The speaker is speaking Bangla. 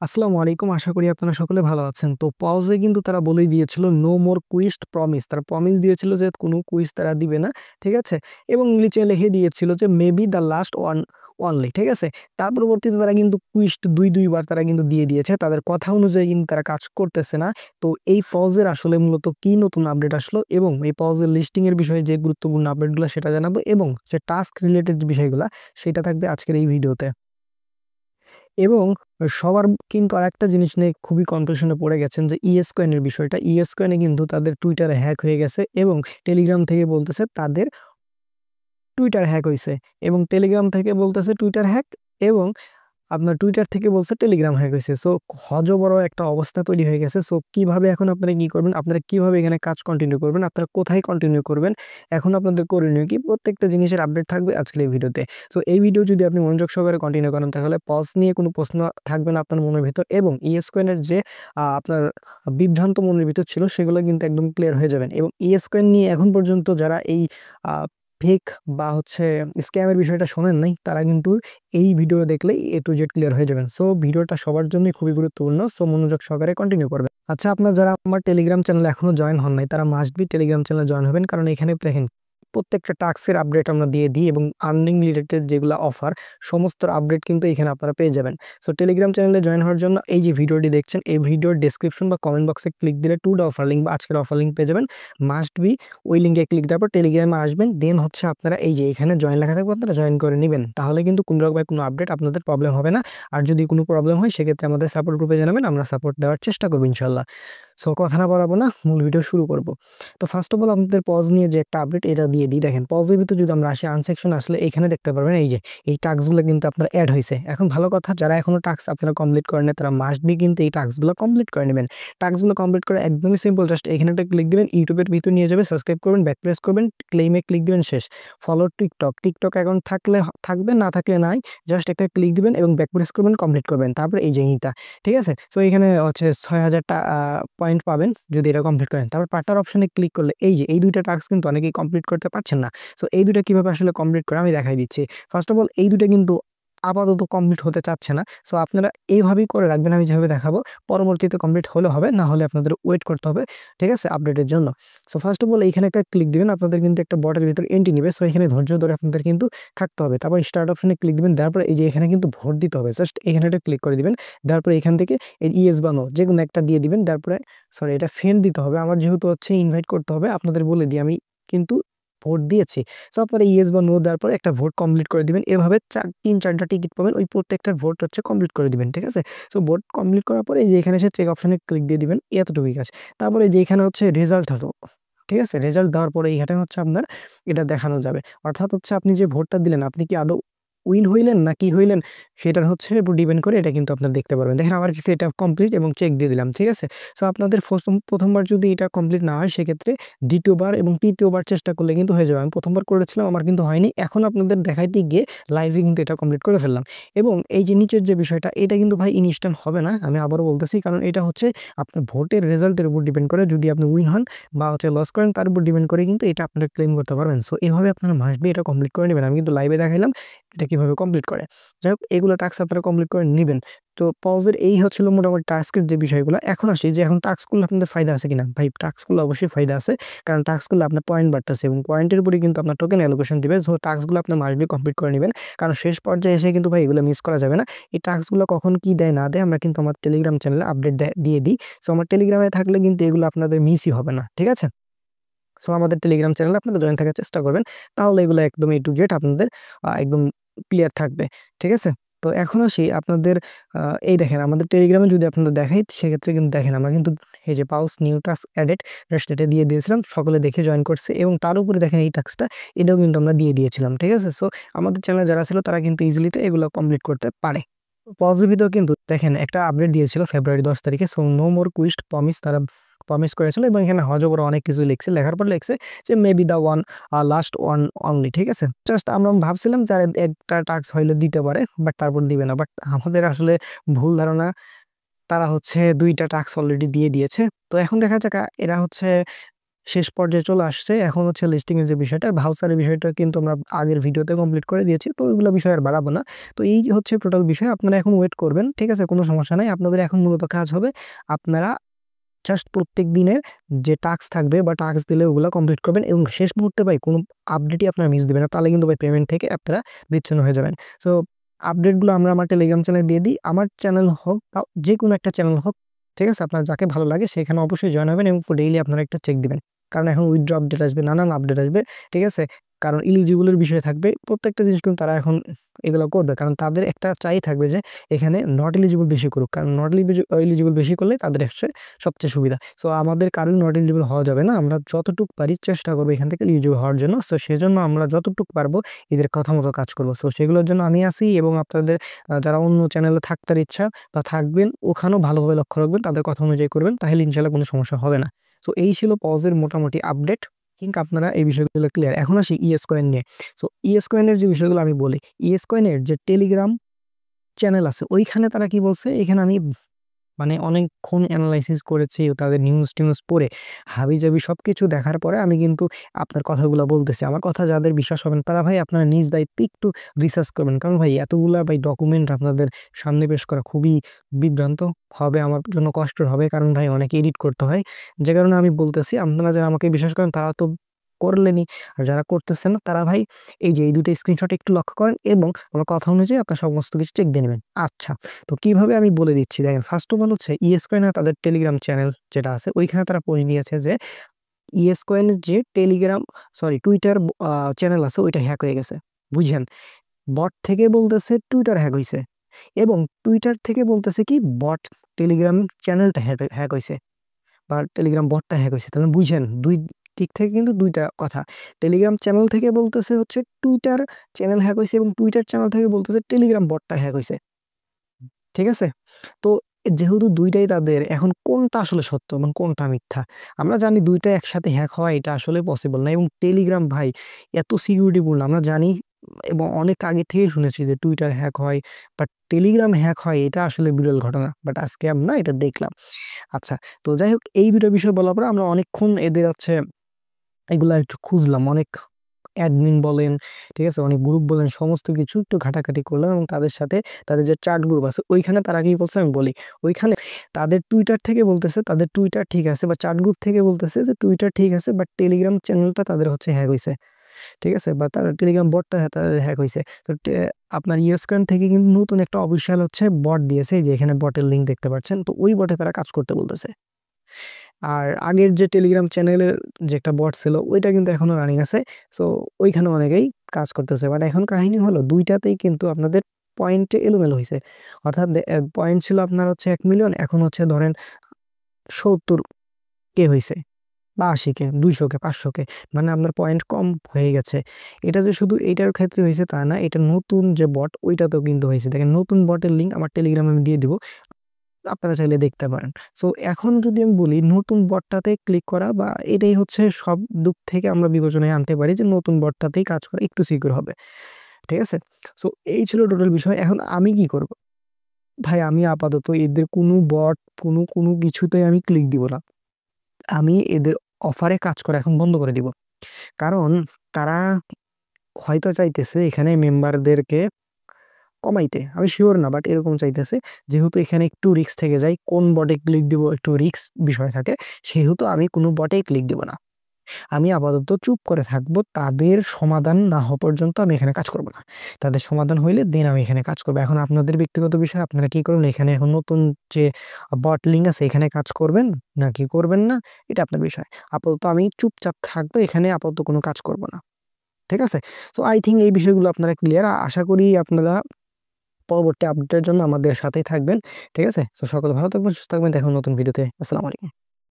আসসালামু আলাইকুম। আশা করি আপনারা সকলে ভালো আছেন। তো পজে কিন্তু তারা বলেই দিয়েছিল নো মোর কুইজ প্রমিস। তারা প্রমিস দিয়েছিল যে কোনো কুইজ তারা দিবে না। ঠিক আছে? এবং নিচে লিখে দিয়েছিল যে maybe the last one only. ঠিক আছে? তার পরবর্তীতে তারা কিন্তু কুইজ ২ বার তারা কিন্তু দিয়ে দিয়েছে। তাদের কথা অনুযায়ী কিন্তু তারা কাজ করতেছে না। তো এই পজের আসলে মূলত কি নতুন আপডেট আসলো এবং এই পজের লিস্টিং এর বিষয়ে যে গুরুত্বপূর্ণ আপডেটগুলা সেটা জানাবো এবং যে টাস্ক রিলেটেড যে বিষয়গুলা সেটা থাকবে আজকের এই ভিডিওতে। এবং সবার কিন্তু আরেকটা জিনিস নিয়ে খুবই কনফিউশনে পড়ে গেছেন যে ইএস কয়েনের বিষয়টা। ইএস কয়েনে কিন্তু তাদের টুইটার হ্যাক হয়ে গেছে এবং টেলিগ্রাম থেকে বলতেছে তাদের টুইটার হ্যাক হইছে এবং টেলিগ্রাম থেকে বলতেছে টুইটার হ্যাক এবং আপনার টুইটার থেকে বলছে টেলিগ্রাম হ্যাক হইছে। সো হযবড় একটা অবস্থা তৈরি হয়ে গেছে। সো কিভাবে এখন আপনারা কি করবেন? আপনারা কিভাবে এখানে কাজ কন্টিনিউ করবেন? আপনারা কোথায় কন্টিনিউ করবেন? এখন আপনাদের করণীয় কি? প্রত্যেকটা জিনিসের আপডেট থাকবে আজকের এই ভিডিওতে। সো এই ভিডিও যদি আপনি মনোযোগ সহকারে কন্টিনিউ করেন তাহলে পজ নিয়ে কোনো প্রশ্ন থাকবে না আপনার মনের ভিতর এবং ইএস কয়েনের যে আপনার বিভ্রান্ত মনের ভিতর ছিল সেগুলো কিন্তু একদম ক্লিয়ার হয়ে যাবেন এবং ইএস কয়েন নিয়ে এখন পর্যন্ত যারা এই আ ফেক বা হচ্ছে স্ক্যামের বিষয়টা শোনেন নাই তারা কিন্তু এই ভিডিও দেখলেই A to Z ক্লিয়ার হয়ে যাবেন। সো ভিডিওটা সবার জন্যই খুবই গুরুত্বপূর্ণ। সো মনোযোগ সহকারে কন্টিনিউ করবেন। আচ্ছা, আপনারা যারা আমার টেলিগ্রাম চ্যানেলে এখনো জয়েন হন নাই তারা মাস্ট বি টেলিগ্রাম চ্যানেলে জয়েন হবেন। কারণ এখানে দেখেন প্রত্যেকটা টাস্কের আপডেট আমরা দিয়ে দিই এবং আর্নিং রিলেটেড যেগুলো অফার সমস্ত আপডেট কিন্তু এখানে আপনারা পেয়ে যাবেন। সো টেলিগ্রাম চ্যানেলে জয়েন হওয়ার জন্য এই যে ভিডিওটি দেখছেন এই ভিডিওর ডেসক্রিপশন বা কমেন্ট বক্সে ক্লিক দিলে টুডে অফার লিঙ্ক বা আজকের অফার লিঙ্ক পেয়ে যাবেন। মাস্ট বি ওই লিঙ্কে ক্লিক দেওয়ার পর টেলিগ্রামে আসবেন। দেন হচ্ছে আপনারা এই যে এখানে জয়েন লেখা থাকবে আপনারা জয়েন করে নিবেন। তাহলে কিন্তু কোনো রকমের কোনো আপডেট আপনাদের প্রবলেম হবে না। আর যদি কোনো প্রবলেম হয় সেক্ষেত্রে আমাদের সাপোর্ট গ্রুপে জানাবেন। আমরা সাপোর্ট দেওয়ার চেষ্টা করব ইনশাআল্লাহ। সো কথা না বাড়াবো না, মূল ভিডিও শুরু করব। তো ফার্স্ট অফ অল আপনাদের পজ নিয়ে যে একটা আপডেট এটা দিয়ে দিই। দেখেন পজের ভিতর যদি আমরা আসি আনসেকশন আসলে এখানে দেখতে পারবেন এই যে এই টাস্কগুলো কিন্তু আপনার এড হইছে। এখন ভালো কথা যারা এখনো টাস্ক আপনারা কমপ্লিট করেন নাই তারা মাস্ট বি কিন্তু এই টাস্কগুলো কমপ্লিট করে নেবেন। টাস্কগুলো কমপ্লিট করা একদমই সিম্পল। জাস্ট এখানে একটা ক্লিক দিবেন, ইউটিউবের ভিতর নিয়ে যাবে, সাবস্ক্রাইব করবেন, ব্যাক প্রেস করবেন, ক্লেইমে ক্লিক দিবেন, শেষ। ফলো টিকটক অ্যাকাউন্ট থাকলে থাকবে, না থাকলে নাই। জাস্ট একটা ক্লিক দিবেন এবং ব্যাক প্রেস করবেন, কমপ্লিট করবেন। তারপরে এই যে এইটা, ঠিক আছে? সো এখানে হচ্ছে ৬,০০০ পয়েন্ট পাবেন যদি এটা কমপ্লিট করেন। তারপর পার্টনার অপশনে ক্লিক করলে এই যে এই ২ টা টাস্ক কিন্তু অনেকেই কমপ্লিট করতে পারছেন না। সো এই ২ টা কিভাবে আসলে কমপ্লিট করে আমি দেখাই দিচ্ছি। ফার্স্ট অফ অল এই ২ টা কিন্তু আপাতত কমপ্লিট হতে চাচ্ছে না। সো আপনারা এইভাবেই করে রাখবেন আমি যেভাবে দেখাবো। পরবর্তীতে কমপ্লিট হলে হবে, না হলে আপনাদের ওয়েট করতে হবে। ঠিক আছে? আপডেটের জন্য। সো ফার্স্ট অফ অল এইখানে একটা ক্লিক দিবেন। আপনাদের কিন্তু একটা বটের ভিতর এন্ট্রি নিবে। সো এখানে ধৈর্য ধরে আপনাদের কিন্তু থাকতে হবে। তারপর স্টার্ট অপশনে ক্লিক দিবেন। দেওয়ার পরে এই যে এখানে কিন্তু ভোট দিতে হবে। জাস্ট এখানে একটা ক্লিক করে দিবেন। দেওয়ার পরে এখান থেকে এই ইয়েস বা নো যেকোনো একটা দিয়ে দিবেন। তারপরে সরি এটা ফ্রেন্ড দিতে হবে। আমার যেহেতু হচ্ছে ইনভাইট করতে হবে আপনাদের বলে দিই আমি কিন্তু ভোট দিয়েছি। সো আপনারা ইয়েস বা নো দেওয়ার পরে একটা ভোট কমপ্লিট করে দিবেন। এভাবে ৩-৪ টা টিকিট পাবেন। ওই প্রত্যেকটার ভোট হচ্ছে কমপ্লিট করে দিবেন। ঠিক আছে? সো ভোট কমপ্লিট করার পরে এই যে এখানে এসে চেক অপশনে ক্লিক দিয়ে দিবেন। এতটুকুই কাজ। তারপরে যে এখানে হচ্ছে রেজাল্ট হলো। ঠিক আছে? রেজাল্ট দেওয়ার পরে এখানে হচ্ছে আপনার এটা দেখানো যাবে। অর্থাৎ হচ্ছে আপনি যে ভোটটা দিলেন আপনি কি আদৌ উইন হইলেন না কি হইলেন সেটার হচ্ছে উপর ডিপেন্ড করে এটা কিন্তু আপনারা দেখতে পারবেন। দেখেন আমার ক্ষেত্রে এটা কমপ্লিট এবং চেক দিয়ে দিলাম। ঠিক আছে? সো আপনাদের প্রথমবার যদি এটা কমপ্লিট না হয় সেক্ষেত্রে ২য় বার এবং ৩য় বার চেষ্টা করলে কিন্তু হয়ে যাবে। আমি প্রথমবার করেছিলাম আমার কিন্তু হয়নি। এখন আপনাদের দেখাইতে গিয়ে লাইভে কিন্তু এটা কমপ্লিট করে ফেললাম। এবং এই যে নিচের যে বিষয়টা এটা কিন্তু ভাই ইনস্ট্যান্ট হবে না। আমি আবারও বলতেছি কারণ এটা হচ্ছে আপনার ভোটের রেজাল্টের উপর ডিপেন্ড করে। যদি আপনি উইন হন বা হচ্ছে লস করেন তার উপর ডিপেন্ড করে কিন্তু এটা আপনারা ক্লেম করতে পারবেন। সো এভাবে আপনারা মাস্ট বি এটা কমপ্লিট করে নিবেন। আমি কিন্তু লাইভে দেখাইলাম এটা কিভাবে কমপ্লিট করে। যাই হোক এগুলো টাস্ক আপনারা কমপ্লিট করে নিবেন। তো পজের এই হচ্ছিল মোটামুটি টাস্কের যে বিষয়গুলো। এখন আসি যে এখন টাস্কগুলো আপনাদের ফায়দা আছে কিনা? ভাই টাস্কগুলো অবশ্যই ফায়দা আছে। কারণ টাস্কগুলো আপনার পয়েন্ট বাড়তেছে এবং পয়েন্টের উপরেই কিন্তু আপনার টোকেন অ্যালোকেশন দিবে। সো টাস্কগুলো আপনার মাস্ট বি কমপ্লিট করে নিবেন। কারণ শেষ পর্যায়ে এসে কিন্তু ভাই এগুলো মিস করা যাবে না। এই টাস্কগুলো কখন কি দেয় না দেয় আমরা কিন্তু আমার টেলিগ্রাম চ্যানেলে আপডেট দিয়ে দিই। সো আমার টেলিগ্রামে থাকলে কিন্তু এগুলো আপনাদের মিসই হবে না। ঠিক আছে? সো আমাদের টেলিগ্রাম চ্যানেলে আপনারা জয়েন থাকার চেষ্টা করবেন। তাহলে এগুলো একদম A to Z আপনাদের একদম ক্লিয়ার থাকবে। ঠিক আছে? তো এখন আসি আপনাদের আ এই দেখেন আমাদের টেলিগ্রামে যদি আপনাদের দেখাই সেক্ষেত্রে কিন্তু দেখেন আমরা কিন্তু এই যে পাউস নিউ টাস্ক এডেড জাস্ট এটা দিয়ে দিয়েছিলাম। সকলে দেখে জয়েন করছে এবং তার উপরে দেখেন এই টাস্কটা এটাও কিন্তু আমরা দিয়ে দিয়েছিলাম। ঠিক আছে? সো আমাদের চ্যানেলে যারা ছিল তারা কিন্তু ইজিলিতে এগুলো কমপ্লিট করতে পারে। পজিটিভেও কিন্তু দেখেন একটা আপডেট দিয়েছিল ফেব্রুয়ারি ১০ তারিখে। So no more quest promise তারা প্রমিস করেছিল এবং এখানে হযবর অনেক কিছু লিখছে। লেখার পর লিখছে যে maybe the one last one only. ঠিক আছে? জাস্ট আমরা ভাবছিলাম যে আরে একটা টাস্ক হইলে দিতে পারে বাট তারপর দিবে না। বাট আমাদের আসলে ভুল ধারণা। তারা হচ্ছে ২ টা টাস্ক অলরেডি দিয়ে দিয়েছে। তো এখন দেখা যাক এরা হচ্ছে শেষ পর্যায়ে চলে আসছে। এখন হচ্ছে লিস্টিং এর যে বিষয়টা, ভাউচারের বিষয়টা কিন্তু আমরা আগের ভিডিওতে কমপ্লিট করে দিয়েছি। তো ওইগুলো বিষয় আর বাড়াবো না। তো এই হচ্ছে টোটাল বিষয়। আপনারা এখন ওয়েট করবেন। ঠিক আছে? কোনো সমস্যা নাই। আপনাদের এখন মূলত কাজ হবে, আপনারা জাস্ট প্রত্যেক দিনের যে টাস্ক থাকবে বা টাস্ক দিলে ওগুলো কমপ্লিট করবেন এবং শেষ মুহূর্তে ভাই কোনো আপডেটই আপনারা মিস দিবেন না। তাহলে কিন্তু ভাই পেমেন্ট থেকে আপনারা বিচ্ছিন্ন হয়ে যাবেন। সো আপডেটগুলো আমরা আমার টেলিগ্রাম চ্যানেলে দিয়ে দিই। আমার চ্যানেল হোক বা যেকোনো একটা চ্যানেল হোক, ঠিক আছে? আপনার যাকে ভালো লাগে সেখানে অবশ্যই জয়েন হবেন এবং ডেইলি আপনারা একটা চেক দিবেন। কারণ এখন উইথড্র আপডেট আসবে, নানান আপডেট আসবে। ঠিক আছে? কারণ ইলিজিবলের বিষয় থাকবে। প্রত্যেকটা জিনিস কিন্তু তারা এখন এগুলো করবে। কারণ তাদের একটা থাকবে যে এখানে নট এলিজিবল বেশি করুক। কারণ নট এলিজিবল বেশি করলে তাদের হচ্ছে সবচেয়ে সুবিধা। সো আমাদের কারোর নট এলিজিবল হওয়া যাবে না। আমরা যতটুকু পারি চেষ্টা করবো এখান থেকে এলিজিবল হওয়ার জন্য। সো সেজন্য আমরা যতটুকু পারবো এদের কথা মতো কাজ করবো। সো সেগুলোর জন্য আমি আছি এবং আপনাদের যারা অন্য চ্যানেলে থাকতে ইচ্ছা বা থাকবেন, ওখানেও ভালোভাবে লক্ষ্য রাখবেন, তাদের কথা অনুযায়ী করবেন, তাহলে ইনশাল্লাহ কোনো সমস্যা হবে না। সো এই ছিল পজের মোটামুটি আপডেট। কিন্তু আপনারা এই বিষয়গুলো ক্লিয়ার। এখন আসি ইএস কয়েন নিয়ে। সো ইএস কয়েনের যে বিষয়গুলো আমি বলি, ইএস কয়েনের যে টেলিগ্রাম চ্যানেল আছে ওইখানে তারা কি বলছে, এখানে আমি মানে অনেকক্ষণ অ্যানালাইসিস করেছি, তাদের নিউজ টিউজ পড়ে হাবিজাবি সবকিছু দেখার পরে আমি কিন্তু আপনার কথাগুলো বলতেছি। আমার কথা যাদের বিশ্বাস হবে না তারা ভাই আপনারা নিজ দায়িত্বে একটু রিসার্চ করবেন। কারণ ভাই এতগুলা ভাই ডকুমেন্ট আপনাদের সামনে পেশ করা খুবই বিভ্রান্ত হবে, আমার জন্য কষ্টের হবে। কারণ ভাই অনেক এডিট করতে হয়। যে কারণে আমি বলতেছি, আপনারা যারা আমাকে বিশ্বাস করেন তারা তো করলেনই, আর যারা করতেছেন না তারা ভাই এই যে এই দুটো স্ক্রিনশট একটু লক্ষ্য করেন এবং আমার কথা অনুযায়ী আপনার সমস্ত কিছু চেক দিয়ে নেবেন। আচ্ছা, তো কিভাবে আমি বলে দিচ্ছি, দেখেন ফার্স্ট অফ অল হচ্ছে ইএস কয়েনের তাদের টেলিগ্রাম চ্যানেল যেটা আছে ওইখানে তারা পোস্ট দিয়েছে যে ইএস কয়েনের যে টেলিগ্রাম টুইটার চ্যানেল আছে ওইটা হ্যাক হয়ে গেছে। বুঝছেন? বট থেকে বলতেছে টুইটার হ্যাক হইছে এবং টুইটার থেকে বলতেছে কি বট টেলিগ্রাম চ্যানেলটা হ্যাক হইছে বা টেলিগ্রাম বটটা হ্যাক হয়েছে। তাহলে বুঝেন দুই দিক থেকে কিন্তু দুইটা কথা। টেলিগ্রাম চ্যানেল থেকে বলতেছে হচ্ছে টুইটার চ্যানেল হ্যাক হয়েছে এবং টুইটার চ্যানেল থেকে বলতেছে টেলিগ্রাম বটটা হ্যাক হয়েছে। ঠিক আছে? তো যেহেতু দুইটাই তাদের, এখন কোনটা আসলে সত্য এবং কোনটা মিথ্যা? আমরা জানি দুইটা একসাথে হ্যাক হওয়া এটা আসলে পসিবল না এবং টেলিগ্রাম ভাই এত সিকিউরিটিপূর্ণ আমরা জানি এবং অনেক আগে থেকেই শুনেছি যে টুইটার হ্যাক হয়, বাট টেলিগ্রাম হ্যাক হয় এটা আসলে বিরল ঘটনা। বাট আজকে আমরা এটা দেখলাম। আচ্ছা, তো যাই হোক এই দুটো বিষয় বলার পরে আমরা অনেকক্ষণ এদের হচ্ছে এগুলা একটু খুঁজলাম, অনেক অ্যাডমিন বলেন, ঠিক আছে, অনেক গ্রুপ বলেন, সমস্ত কিছু একটু ঘাটাঘাটি করলাম এবং তাদের সাথে তাদের যে চ্যাট গ্রুপ আছে ওইখানে তারা কি বলছে আমি বলি। ওইখানে তাদের টুইটার থেকে বলতেছে তাদের টুইটার ঠিক আছে বা চ্যাট গ্রুপ থেকে বলতেছে যে টুইটার ঠিক আছে, বাট টেলিগ্রাম চ্যানেলটা তাদের হচ্ছে হ্যাক হয়েছে। ঠিক আছে? বা তার টেলিগ্রাম বটটা তাদের হ্যাক হয়েছে। তো আপনার ইয়েসকয়েন থেকে কিন্তু নতুন একটা অফিসিয়াল হচ্ছে বট দিয়েছে, যে এখানে বটের লিঙ্ক দেখতে পাচ্ছেন। তো ওই বটে তারা কাজ করতে বলতেছে। আর আগের যে টেলিগ্রাম চ্যানেলের যে একটা বট ছিল ওইটা কিন্তু এখনো রানিং আছে। সো ওইখানে অনেকেই কাজ করতেছে। বাট এখন কাহিনী হলো দুইটাতেই কিন্তু আপনাদের পয়েন্টে এলোমেলো হয়েছে। অর্থাৎ পয়েন্ট ছিল আপনার হচ্ছে 1 মিলিয়ন, এখন হচ্ছে ধরেন 70 কে হয়েছে বা 80 কে, 200 কে, 500 কে, মানে আপনার পয়েন্ট কম হয়ে গেছে। এটা যে শুধু এইটার ক্ষেত্রে হয়েছে তা না, এটা নতুন যে বট ওইটাতেও কিন্তু হয়েছে। দেখেন নতুন বটের লিঙ্ক আমার টেলিগ্রামে আমি দিয়ে দিব, আপনারা চাইলে দেখতে পারেন। সো এখন যদি আমি বলি নতুন বটটাতে ক্লিক করা, বা এটাই হচ্ছে সব দিক থেকে আমরা বিবেচনায় আনতে পারি যে নতুন বটটাতেই কাজ করা একটু সিকিউর হবে। ঠিক আছে? সো এই ছিল টোটাল বিষয়। এখন আমি কি করব? ভাই আমি আপাতত এদের কোনো বট কোনো কিছুতেই আমি ক্লিক দিব না। আমি এদের অফারে কাজ করা এখন বন্ধ করে দিব। কারণ তারা হয়তো চাইতেছে এখানে মেম্বারদেরকে কমাইতে। আমি সিউর না, বাট এরকম চাইতেছে। যেহেতু এখানে একটু রিস্ক থেকে যায়, কোন বটে ক্লিক দিব একটু রিস্ক বিষয় থাকে, সেহেতু আমি কোনো বটেই ক্লিক দিব না। আমি আপাতত চুপ করে থাকবো। তাদের সমাধান না হওয়া পর্যন্ত আমি এখানে কাজ করব না। তাদের সমাধান হইলে দেন আমি এখানে কাজ করব। এখন আপনাদের ব্যক্তিগত বিষয়, আপনারা কি করবেন, এখানে এখন নতুন যে বট লিঙ্ক আছে এখানে কাজ করবেন নাকি করবেন না, এটা আপনার বিষয়। আপাতত আমি চুপচাপ থাকবো, এখানে আপাতত কোনো কাজ করব না। ঠিক আছে? সো আই থিঙ্ক এই বিষয়গুলো আপনারা ক্লিয়ার। আশা করি আপনারা পরবর্তী আপডেটের জন্য আমাদের সাথেই থাকবেন। ঠিক আছে? তো সকলে ভালো থাকবেন, সুস্থ থাকবেন। দেখা হবে নতুন ভিডিওতে। আসসালামু আলাইকুম।